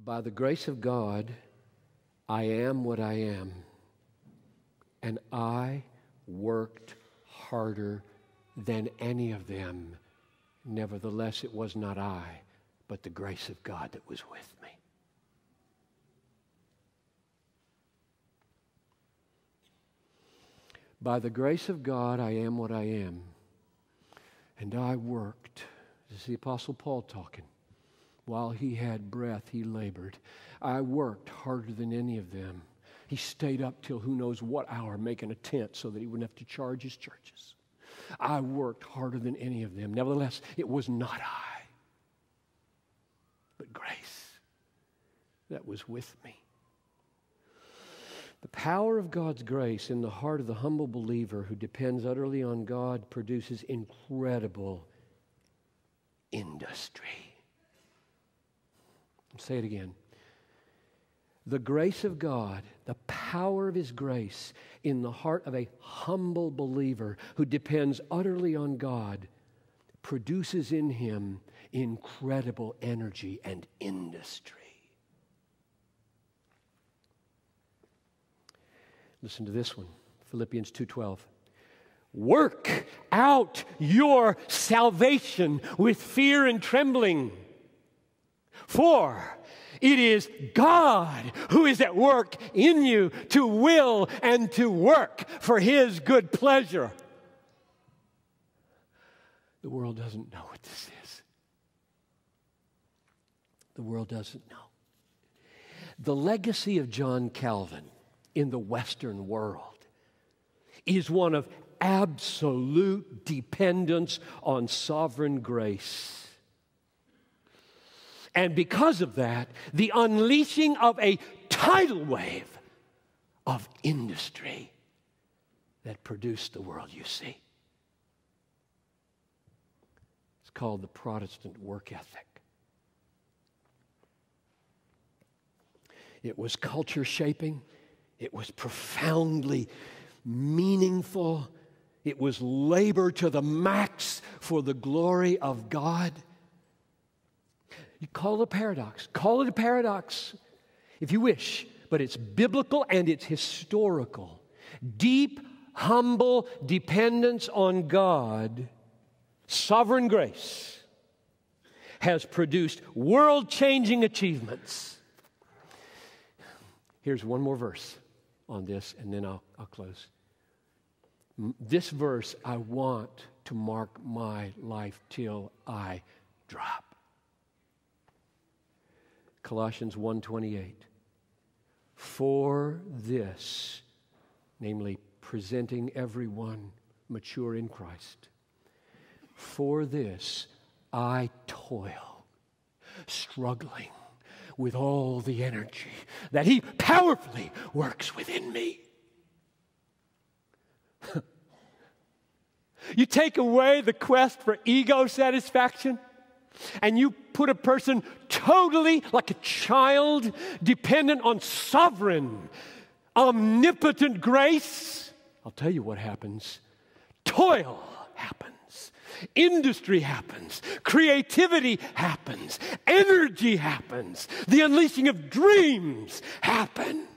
By the grace of God, I am what I am, and I worked harder than any of them. Nevertheless, it was not I, but the grace of God that was with me. By the grace of God, I am what I am, and I worked. This is the Apostle Paul talking. While he had breath, he labored. I worked harder than any of them. He stayed up till who knows what hour making a tent so that he wouldn't have to charge his churches. I worked harder than any of them. Nevertheless, it was not I, but grace that was with me. The power of God's grace in the heart of the humble believer who depends utterly on God produces incredible industry. I'll say it again. The grace of God, the power of His grace in the heart of a humble believer who depends utterly on God produces in him incredible energy and industry. Listen to this one, Philippians 2:12. Work out your salvation with fear and trembling, for it is God who is at work in you to will and to work for His good pleasure. The world doesn't know what this is. The world doesn't know. The legacy of John Calvin in the Western world is one of absolute dependence on sovereign grace. And because of that, the unleashing of a tidal wave of industry that produced the world you see. It's called the Protestant work ethic. It was culture shaping. It was profoundly meaningful. It was labor to the max for the glory of God. You call it a paradox. Call it a paradox if you wish, but it's biblical and it's historical. Deep, humble dependence on God, sovereign grace, has produced world-changing achievements. Here's one more verse on this, and then I'll close. This verse I want to mark my life till I drop. Colossians 1:28. For this, namely presenting everyone mature in Christ, for this I toil, struggling with all the energy that He powerfully works within me. You take away the quest for ego satisfaction, and you put a person totally like a child, dependent on sovereign, omnipotent grace. I'll tell you what happens. Toil happens. Industry happens. Creativity happens. Energy happens. The unleashing of dreams happen.